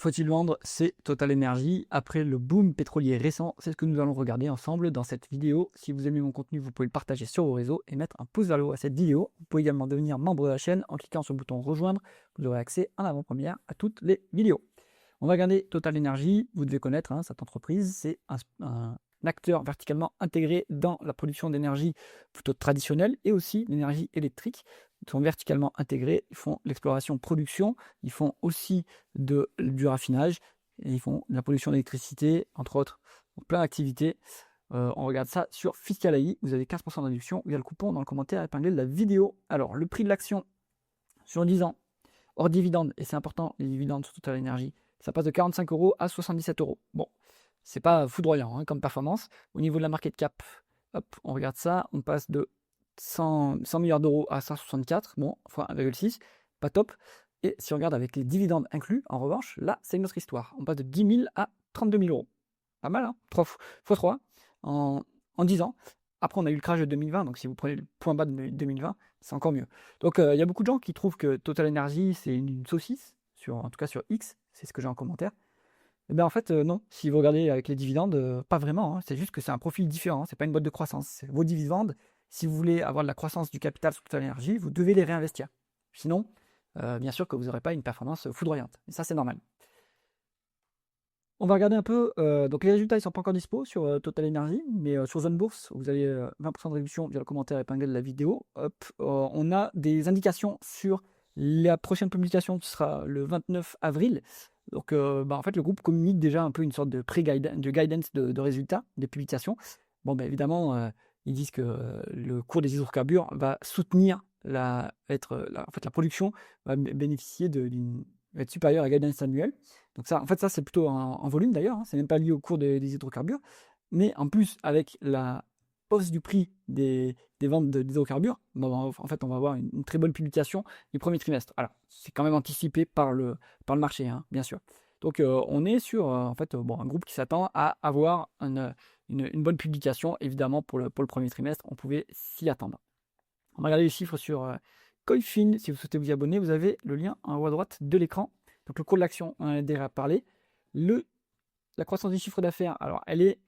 Faut-il vendre? C'est Total Energy après le boom pétrolier récent. C'est ce que nous allons regarder ensemble dans cette vidéo. Si vous aimez mon contenu, vous pouvez le partager sur vos réseaux et mettre un pouce vers le haut à cette vidéo. Vous pouvez également devenir membre de la chaîne en cliquant sur le bouton rejoindre. Vous aurez accès en avant-première à toutes les vidéos. On va regarder Total Energy. Vous devez connaître cette entreprise. C'est un acteur verticalement intégré dans la production d'énergie plutôt traditionnelle et aussi l'énergie électrique. Ils sont verticalement intégrés, ils font l'exploration-production, ils font aussi du raffinage, et ils font de la production d'électricité, entre autres, donc plein d'activités. On regarde ça sur Fiscal AI, vous avez 15% de réduction via le coupon dans le commentaire épinglé de la vidéo. Alors, le prix de l'action sur 10 ans, hors dividende, et c'est important, les dividendes sur Total Energy, ça passe de 45 € à 77 €. Bon, c'est pas foudroyant comme performance. Au niveau de la market cap, hop, on regarde ça, on passe de 100 milliards d'euros à 164, bon, fois 1,6, pas top. Et si on regarde avec les dividendes inclus, en revanche, là, c'est une autre histoire. On passe de 10 000 à 32 000 €. Pas mal, hein, 3 x 3 en 10 ans. Après, on a eu le crash de 2020, donc si vous prenez le point bas de 2020, c'est encore mieux. Donc, il y a beaucoup de gens qui trouvent que Total Energy, c'est une saucisse, en tout cas sur X, c'est ce que j'ai en commentaire. Eh bien, en fait, non. Si vous regardez avec les dividendes, pas vraiment. C'est juste que c'est un profil différent. C'est pas une boîte de croissance. Vos dividendes, si vous voulez avoir de la croissance du capital sur Total Energy, vous devez les réinvestir. Sinon, bien sûr que vous n'aurez pas une performance foudroyante. Et ça, c'est normal. On va regarder un peu. Donc, les résultats, ils ne sont pas encore dispo sur Total Energy, mais sur Zone Bourse, vous avez 20% de réduction via le commentaire épinglé de la vidéo. Hop, on a des indications sur la prochaine publication qui sera le 29 avril. Donc, en fait, le groupe communique déjà un peu une sorte de guidance de résultats, des publications. Bon, évidemment, ils disent que le cours des hydrocarbures va soutenir la production, va bénéficier va être supérieur à la guidance annuelle. Donc ça, en fait, ça c'est plutôt en volume d'ailleurs, c'est même pas lié au cours des hydrocarbures. Mais en plus, avec la hausse du prix des ventes d'hydrocarbures, en fait, on va avoir une très bonne publication du premier trimestre. Alors, c'est quand même anticipé par le marché, bien sûr. Donc, on est sur un groupe qui s'attend à avoir une bonne publication. Évidemment, pour le premier trimestre, on pouvait s'y attendre. On va regarder les chiffres sur Coifin. Si vous souhaitez vous y abonner, vous avez le lien en haut à droite de l'écran. Donc, le cours de l'action, on en a déjà parlé. La croissance du chiffre d'affaires, alors, elle est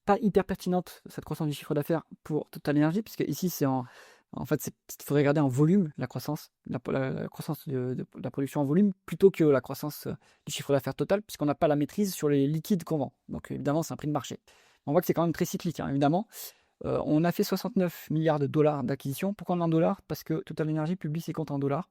pas hyper pertinente, cette croissance du chiffre d'affaires pour Total Energy, puisque ici, il faudrait regarder en volume la croissance, la croissance de la production en volume, plutôt que la croissance du chiffre d'affaires total, puisqu'on n'a pas la maîtrise sur les liquides qu'on vend. Donc évidemment, c'est un prix de marché. On voit que c'est quand même très cyclique, évidemment. On a fait 69 milliards de dollars d'acquisition. Pourquoi en dollars? Parce que Total Energy publie ses comptes en dollars,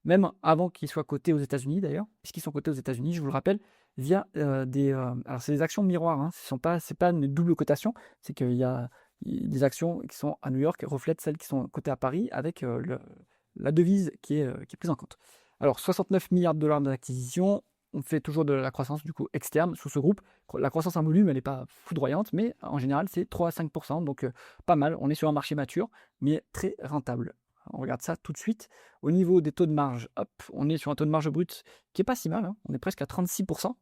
même avant qu'ils soient cotés aux États-Unis d'ailleurs, puisqu'ils sont cotés aux États-Unis, je vous le rappelle, via alors c'est des actions miroirs, c'est pas une double cotation, c'est qu'il y a des actions qui sont à New York reflètent celles qui sont cotées à Paris avec la devise qui est prise en compte. Alors 69 milliards de dollars d'acquisition, on fait toujours de la croissance du coup externe sous ce groupe. La croissance en volume, elle n'est pas foudroyante, mais en général c'est 3 à 5%, donc pas mal. On est sur un marché mature, mais très rentable. On regarde ça tout de suite. Au niveau des taux de marge, hop, on est sur un taux de marge brut qui est pas si mal. On est presque à 36%,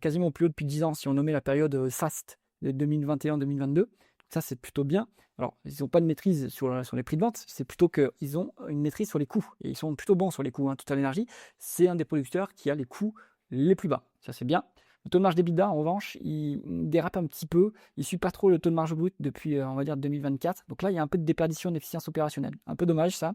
quasiment au plus haut depuis 10 ans si on nommait la période FAST de 2021-2022. Ça, c'est plutôt bien. Alors, ils n'ont pas de maîtrise sur les prix de vente, c'est plutôt qu'ils ont une maîtrise sur les coûts. Et ils sont plutôt bons sur les coûts. Total Energy, c'est un des producteurs qui a les coûts les plus bas. Ça, c'est bien. Le taux de marge d'EBITDA, en revanche, il dérape un petit peu. Il ne suit pas trop le taux de marge brut depuis, on va dire, 2024. Donc là, il y a un peu de déperdition d'efficience opérationnelle. Un peu dommage, ça.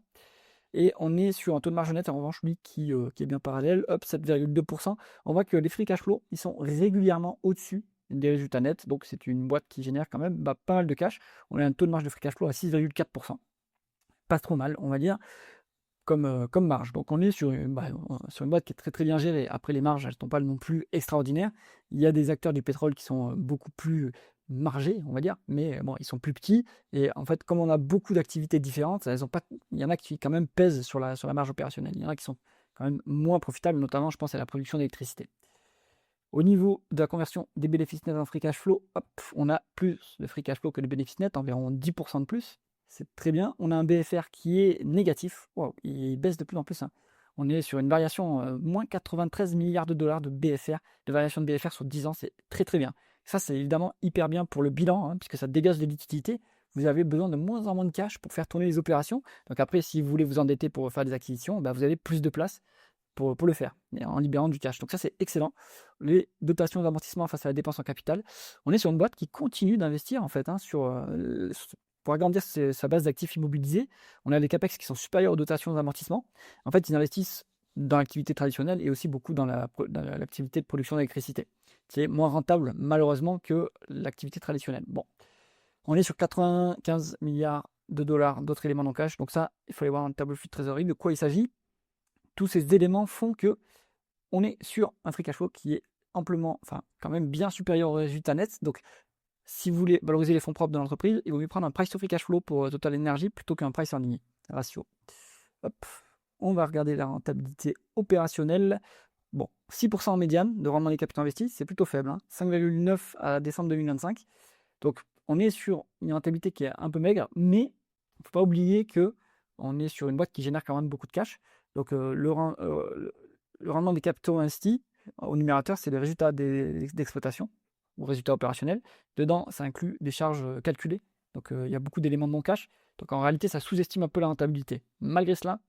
Et on est sur un taux de marge net, en revanche, lui, qui est bien parallèle. Hop, 7,2%. On voit que les free cash flow, ils sont régulièrement au-dessus des résultats nets. Donc, c'est une boîte qui génère quand même pas mal de cash. On a un taux de marge de free cash flow à 6,4%. Pas trop mal, on va dire. Comme marge. Donc on est sur une boîte qui est très très bien gérée. Après, les marges, elles ne sont pas non plus extraordinaires. Il y a des acteurs du pétrole qui sont beaucoup plus margés, on va dire, mais bon, ils sont plus petits. Et en fait, comme on a beaucoup d'activités différentes, il y en a qui quand même pèsent sur la marge opérationnelle. Il y en a qui sont quand même moins profitables, notamment je pense à la production d'électricité. Au niveau de la conversion des bénéfices nets en free cash flow, hop, on a plus de free cash flow que de bénéfices nets, environ 10% de plus. C'est très bien. On a un BFR qui est négatif. Wow, il baisse de plus en plus. On est sur une variation moins 93 milliards de dollars de BFR, de variation de BFR sur 10 ans. C'est très très bien. Ça, c'est évidemment hyper bien pour le bilan, puisque ça dégage de liquidités. Vous avez besoin de moins en moins de cash pour faire tourner les opérations. Donc après, si vous voulez vous endetter pour faire des acquisitions, vous avez plus de place pour le faire, et en libérant du cash. Donc ça, c'est excellent. Les dotations d'amortissement face à la dépense en capital. On est sur une boîte qui continue d'investir, en fait, hein, pour agrandir sa base d'actifs immobilisés. On a des capex qui sont supérieurs aux dotations d'amortissement. En fait, ils investissent dans l'activité traditionnelle et aussi beaucoup dans l'activité de production d'électricité, qui est moins rentable, malheureusement, que l'activité traditionnelle. Bon, on est sur 95 milliards de dollars d'autres éléments non cash. Donc ça, il faut aller voir un tableau de flux de trésorerie. De quoi il s'agit? Tous ces éléments font que on est sur un free cash flow qui est amplement, enfin quand même bien supérieur au résultat net. Donc si vous voulez valoriser les fonds propres de l'entreprise, il vaut mieux prendre un price to free cash flow pour Total Energy plutôt qu'un price earning ratio. Hop, on va regarder la rentabilité opérationnelle. Bon, 6% en médiane de rendement des capitaux investis, c'est plutôt faible, hein, 5,9 à décembre 2025. Donc on est sur une rentabilité qui est un peu maigre, mais il ne faut pas oublier que on est sur une boîte qui génère quand même beaucoup de cash. Donc le rendement des capitaux investis au numérateur, c'est le résultat d'exploitation ou résultat opérationnel. Dedans, ça inclut des charges calculées. Donc il y a beaucoup d'éléments de non-cash. Donc en réalité, ça sous-estime un peu la rentabilité. Malgré cela,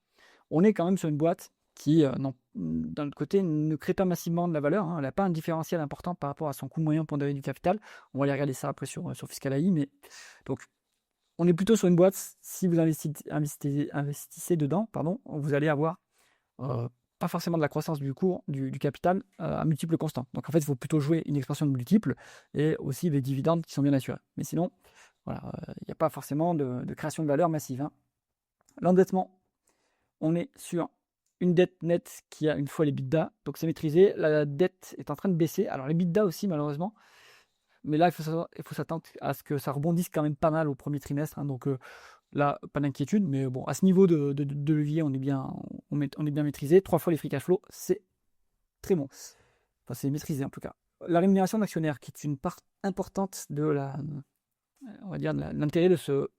on est quand même sur une boîte qui, d'un autre côté, ne crée pas massivement de la valeur, hein. Elle n'a pas un différentiel important par rapport à son coût moyen pondéré du capital. On va aller regarder ça après sur Fiscal AI. Mais donc, on est plutôt sur une boîte, si vous investissez dedans, pardon, vous allez avoir pas forcément de la croissance du cours du capital à multiples constants. Donc en fait, il faut plutôt jouer une expansion de multiples et aussi des dividendes qui sont bien assurés. Mais sinon, voilà, il n'y a pas forcément de création de valeur massive, hein. L'endettement, on est sur une dette nette qui a une fois l'EBITDA, donc c'est maîtrisé. La dette est en train de baisser. Alors l'EBITDA aussi, malheureusement. Mais là, il faut s'attendre à ce que ça rebondisse quand même pas mal au premier trimestre, hein. Donc là, pas d'inquiétude. Mais bon, à ce niveau de levier, on est bien maîtrisé. 3 fois les free cash flow, c'est très bon. Enfin, c'est maîtrisé en tout cas. La rémunération d'actionnaire, qui est une part importante de on va dire, de l'intérêt de ce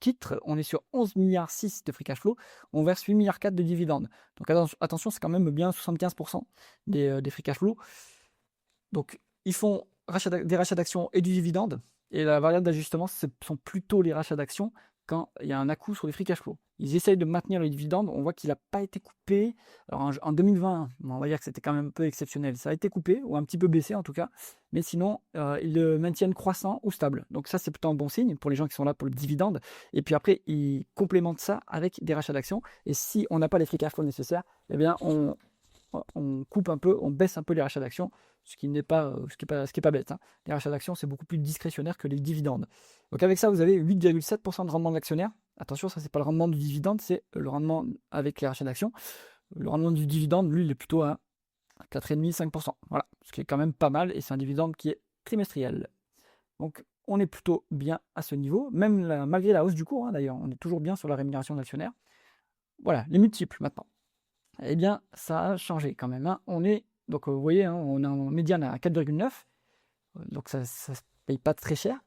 titre, on est sur 11 milliards 6 de free cash flow, on verse 8 milliards 4 de dividendes. Donc attention, c'est quand même bien 75% des free cash flow. Donc ils font des rachats d'actions et du dividende, et la variable d'ajustement, ce sont plutôt les rachats d'actions quand il y a un à-coup sur les free cash flow. Ils essayent de maintenir le dividende, on voit qu'il n'a pas été coupé. Alors en 2020, on va dire que c'était quand même un peu exceptionnel, ça a été coupé, ou un petit peu baissé en tout cas, mais sinon, ils le maintiennent croissant ou stable. Donc ça, c'est plutôt un bon signe pour les gens qui sont là pour le dividende. Et puis après, ils complémentent ça avec des rachats d'actions, et si on n'a pas les free cash flow nécessaires, eh bien on coupe un peu, on baisse un peu les rachats d'actions, ce qui n'est pas bête, hein. Les rachats d'actions, c'est beaucoup plus discrétionnaire que les dividendes. Donc avec ça, vous avez 8,7% de rendement de l'actionnaire. Attention, ça c'est pas le rendement du dividende, c'est le rendement avec les rachats d'actions. Le rendement du dividende, lui, il est plutôt à 4,5-5%. Voilà, ce qui est quand même pas mal, et c'est un dividende qui est trimestriel. Donc on est plutôt bien à ce niveau, même malgré la hausse du cours, hein, d'ailleurs, on est toujours bien sur la rémunération d'actionnaire. Voilà, les multiples maintenant. Eh bien, ça a changé quand même, hein. Donc vous voyez, hein, on est en médiane à 4,9, donc ça ne se paye pas très cher.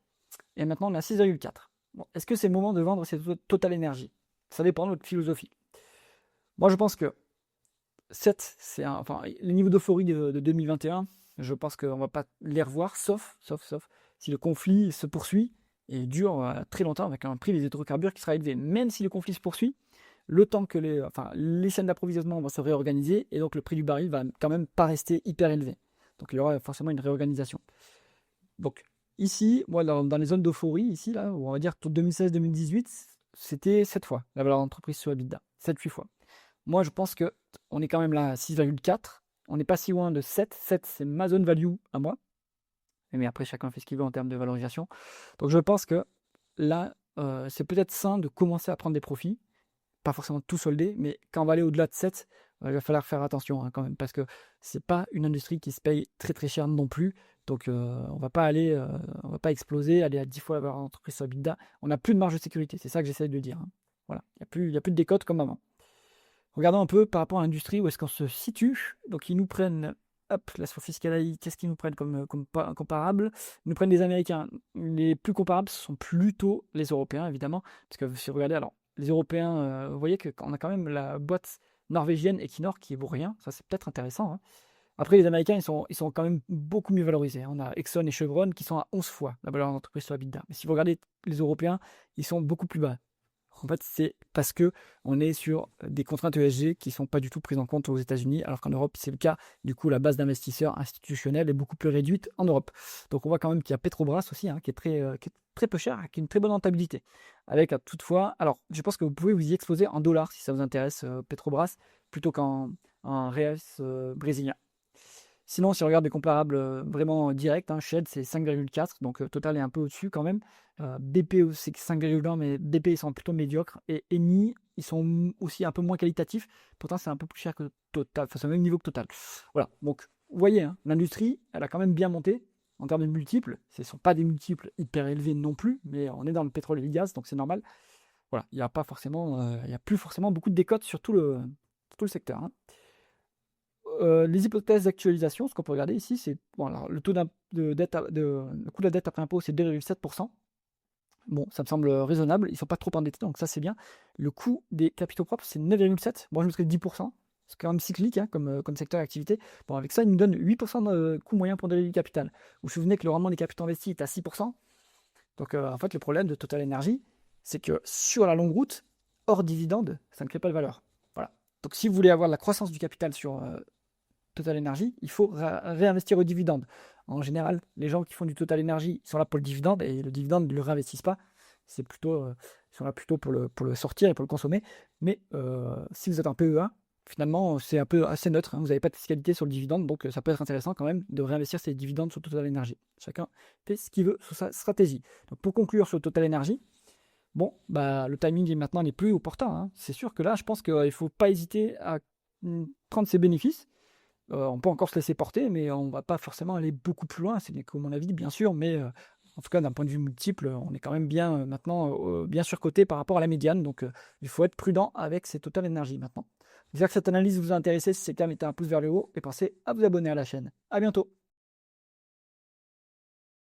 Et maintenant, on est à 6,4. Bon, est-ce que c'est le moment de vendre ces Total Energy? Ça dépend de votre philosophie. Moi, je pense que 7, les niveaux d'euphorie de 2021, je pense qu'on ne va pas les revoir, sauf si le conflit se poursuit et dure très longtemps, avec un prix des hydrocarbures qui sera élevé. Même si le conflit se poursuit, le temps que les chaînes d'approvisionnement vont se réorganiser, et donc le prix du baril va quand même pas rester hyper élevé. Donc il y aura forcément une réorganisation. Donc ici, moi, dans les zones d'euphorie, ici, là, on va dire 2016-2018, c'était 7 fois la valeur d'entreprise sur EBITDA, 7-8 fois. Moi, je pense qu'on est quand même là à 6,4, on n'est pas si loin de 7. 7, c'est ma zone value à moi. Mais après, chacun fait ce qu'il veut en termes de valorisation. Donc je pense que là, c'est peut-être sain de commencer à prendre des profits, pas forcément tout solder, mais quand on va aller au-delà de 7, il va falloir faire attention, hein, quand même, parce que c'est pas une industrie qui se paye très très cher non plus. Donc on va pas exploser, aller à 10 fois la valeur d'entreprise sur EBITDA. On n'a plus de marge de sécurité, c'est ça que j'essaie de dire, hein. Voilà, il n'y a plus de décote comme avant. Regardons un peu par rapport à l'industrie, où est-ce qu'on se situe. Donc ils nous prennent, hop, là sur Fiscal AI, qu'est-ce qu'ils nous prennent comme comparable? Ils nous prennent des Américains. Les plus comparables, ce sont plutôt les Européens, évidemment, parce que si vous regardez, alors, les Européens, vous voyez qu'on a quand même la boîte norvégienne Equinor qui vaut rien, ça c'est peut-être intéressant, hein. Après, les Américains, ils sont quand même beaucoup mieux valorisés. On a Exxon et Chevron qui sont à 11 fois la valeur d'entreprise sur EBITDA. Mais si vous regardez les Européens, ils sont beaucoup plus bas. En fait, c'est parce que on est sur des contraintes ESG qui sont pas du tout prises en compte aux États-Unis, alors qu'en Europe, c'est le cas. Du coup, la base d'investisseurs institutionnels est beaucoup plus réduite en Europe. Donc, on voit quand même qu'il y a Petrobras aussi, hein, qui est très peu cher, qui a une très bonne rentabilité. Avec toutefois, alors, je pense que vous pouvez vous y exposer en dollars si ça vous intéresse, Petrobras, plutôt qu'en reais brésilien. Sinon, si on regarde des comparables vraiment directs, hein, Shell c'est 5,4, donc Total est un peu au-dessus quand même. BP c'est 5,1, mais BP ils sont plutôt médiocres. Et Eni, ils sont aussi un peu moins qualitatifs. Pourtant, c'est un peu plus cher que Total, enfin, c'est au même niveau que Total. Voilà, donc vous voyez, hein, l'industrie, elle a quand même bien monté en termes de multiples. Ce ne sont pas des multiples hyper élevés non plus, mais on est dans le pétrole et le gaz, donc c'est normal. Voilà, il n'y a pas forcément, il y a plus forcément beaucoup de décotes sur tout le secteur, hein. Les hypothèses d'actualisation, ce qu'on peut regarder ici, c'est bon, alors, le taux de dette, le coût de la dette après impôt, c'est 2,7%. Bon, ça me semble raisonnable. Ils ne sont pas trop endettés, donc ça c'est bien. Le coût des capitaux propres, c'est 9,7%. Moi, je mettrais 10%. C'est quand même cyclique, hein, comme secteur d'activité. Bon, avec ça, il nous donne 8% de coût moyen pour du capital. Vous vous souvenez que le rendement des capitaux investis est à 6%. Donc, en fait, le problème de Total Energy, c'est que sur la longue route, hors dividende, ça ne crée pas de valeur. Voilà. Donc, si vous voulez avoir de la croissance du capital sur Total Energy, il faut réinvestir au dividende. En général, les gens qui font du Total Energy sont là pour le dividende et le dividende, ils ne le réinvestissent pas. C'est plutôt, ils sont là plutôt pour le sortir et pour le consommer. Mais si vous êtes un PEA, finalement, c'est un peu assez neutre, hein. Vous n'avez pas de fiscalité sur le dividende, donc ça peut être intéressant quand même de réinvestir ces dividendes sur Total Energy. Chacun fait ce qu'il veut sur sa stratégie. Donc pour conclure sur Total Energy, bon, bah, le timing maintenant n'est plus opportun, hein. C'est sûr que là, je pense qu'il ne faut pas hésiter à prendre ses bénéfices. On peut encore se laisser porter, mais on va pas forcément aller beaucoup plus loin. C'est que mon avis, bien sûr, mais en tout cas, d'un point de vue multiple, on est quand même bien maintenant bien surcoté par rapport à la médiane. Donc, il faut être prudent avec ces Total Energy maintenant. J'espère que cette analyse vous a intéressé. Si c'est le cas, mettez un pouce vers le haut et pensez à vous abonner à la chaîne. À bientôt.